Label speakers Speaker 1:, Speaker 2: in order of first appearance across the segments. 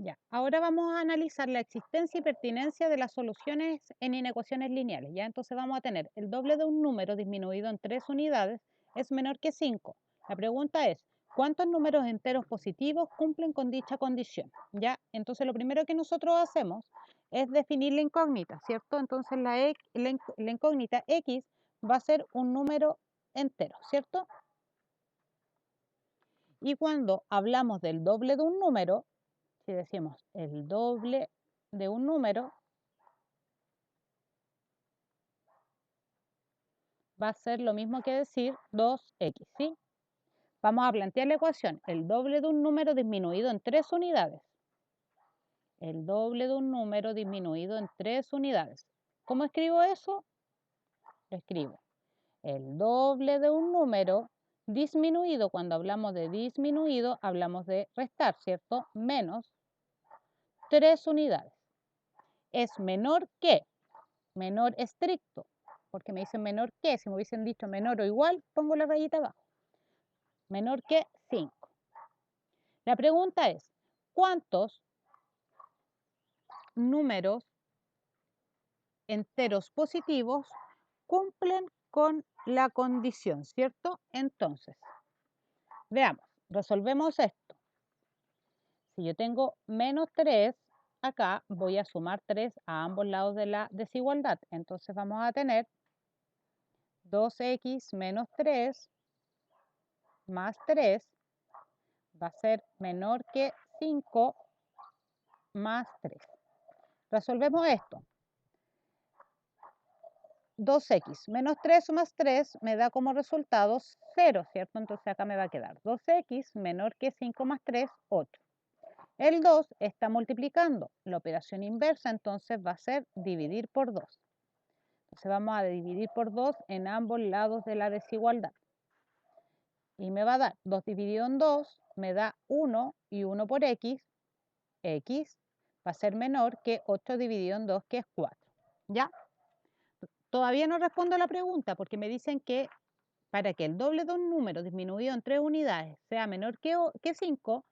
Speaker 1: Ya, ahora vamos a analizar la existencia y pertinencia de las soluciones en inecuaciones lineales. Ya, entonces vamos a tener el doble de un número disminuido en 3 unidades es menor que 5. La pregunta es, ¿cuántos números enteros positivos cumplen con dicha condición? Ya, entonces lo primero que nosotros hacemos es definir la incógnita, ¿cierto? Entonces la incógnita x va a ser un número entero, ¿cierto? Y cuando hablamos del doble de un número, si decimos el doble de un número, va a ser lo mismo que decir 2x, ¿sí? Vamos a plantear la ecuación, el doble de un número disminuido en 3 unidades. El doble de un número disminuido en 3 unidades. ¿Cómo escribo eso? Lo escribo. El doble de un número disminuido, cuando hablamos de disminuido, hablamos de restar, ¿cierto? Menos 3 unidades. Es menor que, menor estricto, porque me dicen menor que, si me hubiesen dicho menor o igual, pongo la rayita abajo. Menor que 5. La pregunta es, ¿cuántos números enteros positivos cumplen con la condición, ¿cierto? Entonces, veamos, resolvemos esto. Si yo tengo menos 3, acá voy a sumar 3 a ambos lados de la desigualdad. Entonces vamos a tener 2x menos 3 más 3 va a ser menor que 5 más 3. Resolvemos esto. 2x menos 3 más 3 me da como resultado 0, ¿cierto? Entonces acá me va a quedar 2x menor que 5 más 3, 8. El 2 está multiplicando. La operación inversa entonces va a ser dividir por 2. Entonces vamos a dividir por 2 en ambos lados de la desigualdad. Y me va a dar 2 dividido en 2, me da 1 y 1 por x. X va a ser menor que 8 dividido en 2, que es 4. ¿Ya? Todavía no respondo a la pregunta porque me dicen que para que el doble de un número disminuido en 3 unidades sea menor que 5,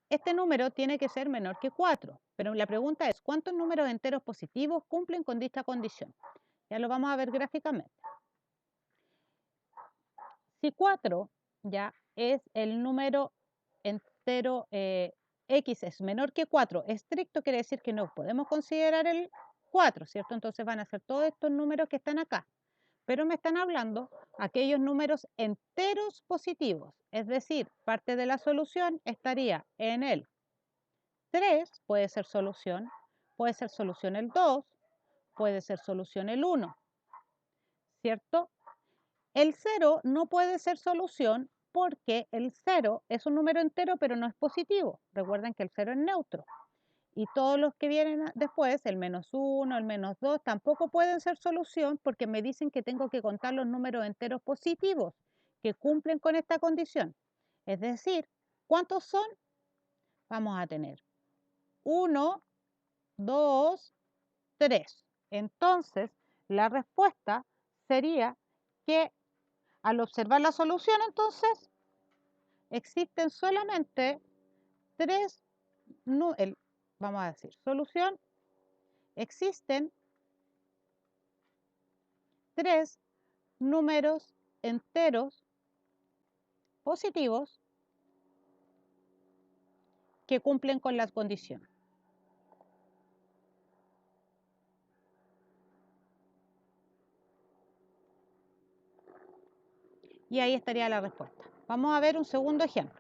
Speaker 1: este número tiene que ser menor que 4. Pero la pregunta es, ¿cuántos números enteros positivos cumplen con dicha condición? Ya lo vamos a ver gráficamente. Si 4 ya es el número entero, x es menor que 4, estricto quiere decir que no podemos considerar el 4, ¿cierto? Entonces van a ser todos estos números que están acá. Pero me están hablando aquellos números enteros positivos, es decir, parte de la solución estaría en el 3, puede ser solución el 2, puede ser solución el 1, ¿cierto? El 0 no puede ser solución porque el 0 es un número entero pero no es positivo. Recuerden que el 0 es neutro. Y todos los que vienen después, el menos 1, el menos 2, tampoco pueden ser solución porque me dicen que tengo que contar los números enteros positivos que cumplen con esta condición. Es decir, ¿cuántos son? Vamos a tener 1, 2, 3. Entonces, la respuesta sería que al observar la solución, entonces, existen solamente tres, vamos a decir, solución, existen tres números enteros positivos que cumplen con las condiciones. Y ahí estaría la respuesta. Vamos a ver un segundo ejemplo.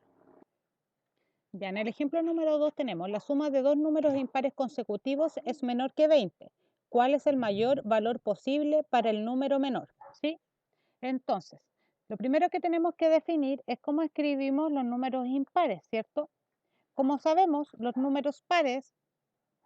Speaker 1: Ya en el ejemplo número 2 tenemos la suma de dos números impares consecutivos es menor que 20. ¿Cuál es el mayor valor posible para el número menor? ¿Sí? Entonces, lo primero que tenemos que definir es cómo escribimos los números impares, ¿cierto? Como sabemos, los números pares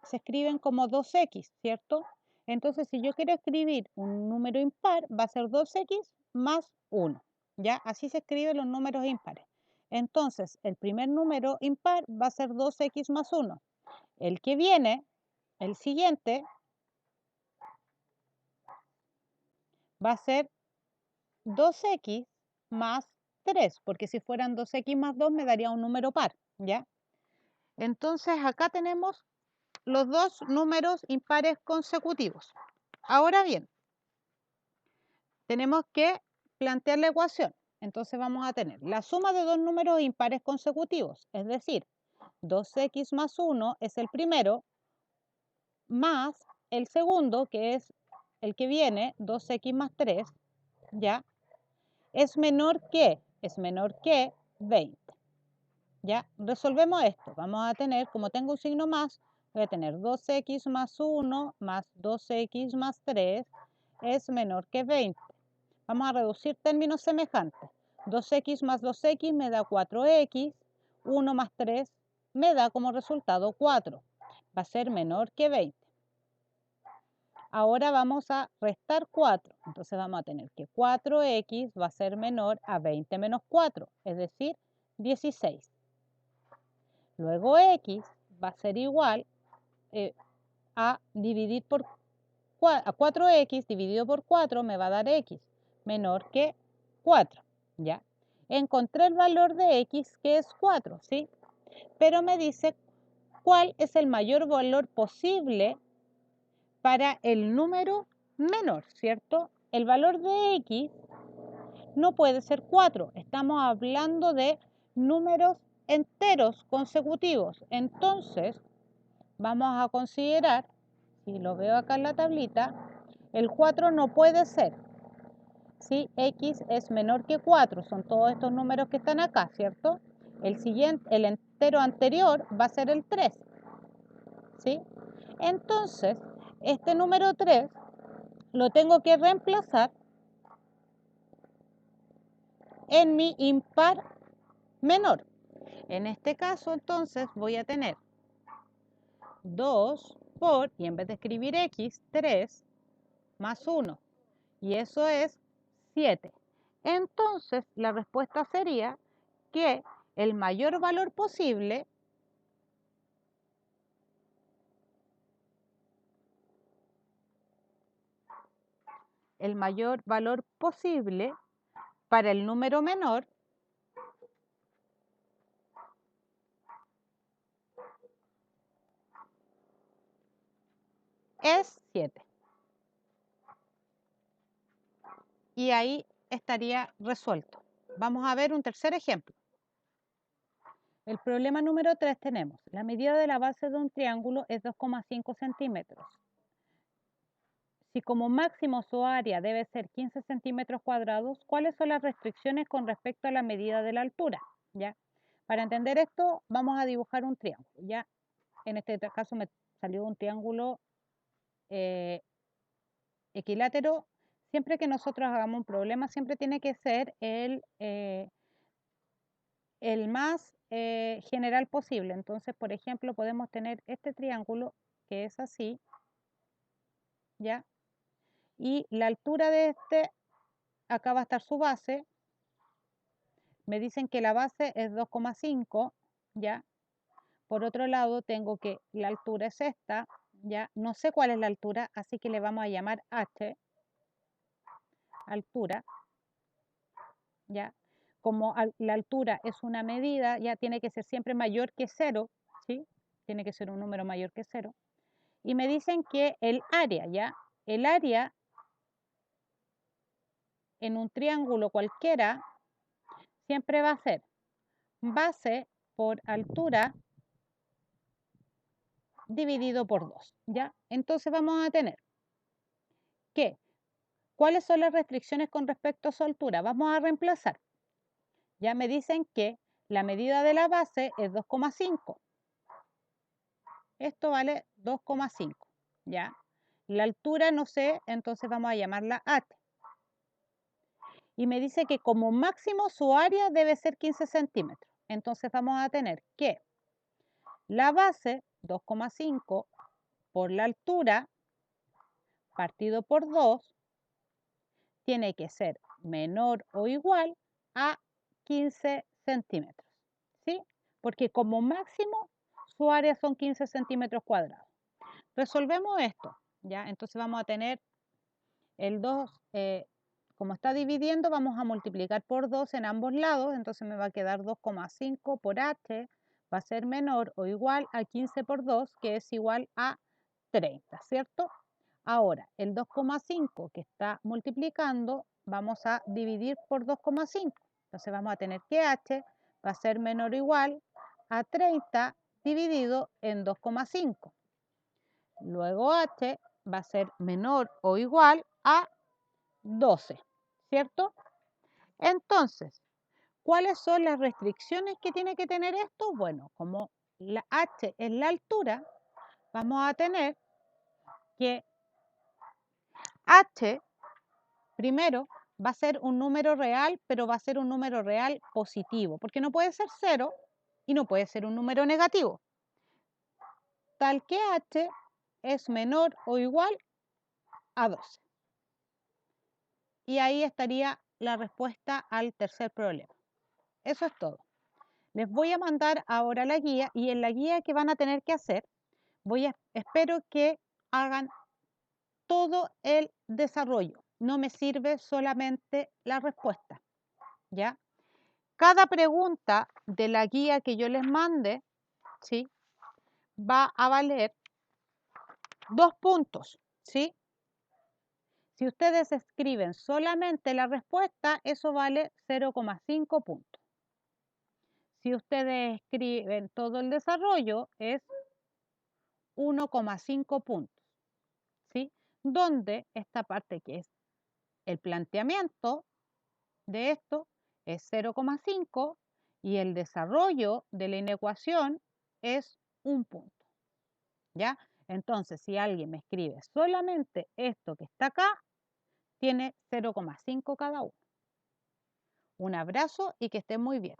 Speaker 1: se escriben como 2x, ¿cierto? Entonces, si yo quiero escribir un número impar, va a ser 2x más 1, ¿ya? Así se escriben los números impares. Entonces, el primer número impar va a ser 2x más 1. El que viene, el siguiente, va a ser 2x más 3, porque si fueran 2x más 2 me daría un número par, ¿ya? Entonces acá tenemos los dos números impares consecutivos. Ahora bien, tenemos que plantear la ecuación. Entonces vamos a tener la suma de dos números impares consecutivos, es decir, 2x más 1 es el primero, más el segundo, que es el que viene, 2x más 3, ¿ya? Es menor que 20. ¿Ya? Resolvemos esto. Vamos a tener, como tengo un signo más, voy a tener 2x más 1 más 2x más 3 es menor que 20. Vamos a reducir términos semejantes. 2x más 2x me da 4x, 1 más 3 me da como resultado 4. Va a ser menor que 20. Ahora vamos a restar 4. Entonces vamos a tener que 4x va a ser menor a 20 menos 4, es decir, 16. Luego x va a ser igual a dividir por a 4x dividido por 4 me va a dar x menor que 4, ¿ya? Encontré el valor de x, que es 4, ¿sí? Pero me dice cuál es el mayor valor posible para el número menor, ¿cierto? El valor de x no puede ser 4. Estamos hablando de números enteros consecutivos. Entonces, vamos a considerar, si lo veo acá en la tablita, el 4 no puede ser. ¿Sí? X es menor que 4. Son todos estos números que están acá, ¿cierto? El siguiente, el entero anterior va a ser el 3. ¿Sí? Entonces, este número 3 lo tengo que reemplazar en mi impar menor. En este caso, entonces, voy a tener 2 por, y en vez de escribir x, 3 más 1. Y eso es 7. Entonces, la respuesta sería que el mayor valor posible para el número menor es 7. Y ahí estaría resuelto. Vamos a ver un tercer ejemplo. El problema número 3 tenemos, la medida de la base de un triángulo es 2,5 centímetros. Si como máximo su área debe ser 15 centímetros cuadrados, ¿cuáles son las restricciones con respecto a la medida de la altura? ¿Ya? Para entender esto, vamos a dibujar un triángulo. ¿Ya? En este caso me salió un triángulo equilátero. Siempre que nosotros hagamos un problema, siempre tiene que ser el más general posible. Entonces, por ejemplo, podemos tener este triángulo que es así, ¿ya? Y la altura de este, acá va a estar su base. Me dicen que la base es 2,5, ¿ya? Por otro lado, tengo que la altura es esta, ¿ya? No sé cuál es la altura, así que le vamos a llamar h, altura, ¿ya? Como la altura es una medida, ya tiene que ser siempre mayor que 0, ¿sí? Tiene que ser un número mayor que 0. Y me dicen que el área, ¿ya? El área en un triángulo cualquiera siempre va a ser base por altura dividido por 2, ¿ya? Entonces vamos a tener que, ¿cuáles son las restricciones con respecto a su altura? Vamos a reemplazar. Ya me dicen que la medida de la base es 2,5. Esto vale 2,5, ¿ya? La altura no sé, entonces vamos a llamarla h. Y me dice que como máximo su área debe ser 15 centímetros. Entonces vamos a tener que la base, 2,5, por la altura, partido por 2, tiene que ser menor o igual a 15 centímetros, ¿sí? Porque como máximo su área son 15 centímetros cuadrados. Resolvemos esto, ¿ya? Entonces vamos a tener el 2, como está dividiendo, vamos a multiplicar por 2 en ambos lados, entonces me va a quedar 2,5 por h va a ser menor o igual a 15 por 2, que es igual a 30, ¿cierto? Ahora, el 2,5 que está multiplicando, vamos a dividir por 2,5. Entonces vamos a tener que h va a ser menor o igual a 30 dividido en 2,5. Luego h va a ser menor o igual a 12, ¿cierto? Entonces, ¿cuáles son las restricciones que tiene que tener esto? Bueno, como la h es la altura, vamos a tener que h primero va a ser un número real, pero va a ser un número real positivo, porque no puede ser 0 y no puede ser un número negativo. Tal que h es menor o igual a 12. Y ahí estaría la respuesta al tercer problema. Eso es todo. Les voy a mandar ahora la guía, y en la guía que van a tener que hacer, espero que hagan todo el desarrollo. No me sirve solamente la respuesta, ¿ya? Cada pregunta de la guía que yo les mande, ¿sí?, va a valer 2 puntos, ¿sí? Si ustedes escriben solamente la respuesta, eso vale 0,5 puntos. Si ustedes escriben todo el desarrollo, es 1,5 puntos, ¿sí? Donde esta parte que es el planteamiento de esto es 0,5 y el desarrollo de la inecuación es 1 punto, ¿ya? Entonces, si alguien me escribe solamente esto que está acá, tiene 0,5 cada uno. Un abrazo y que estén muy bien.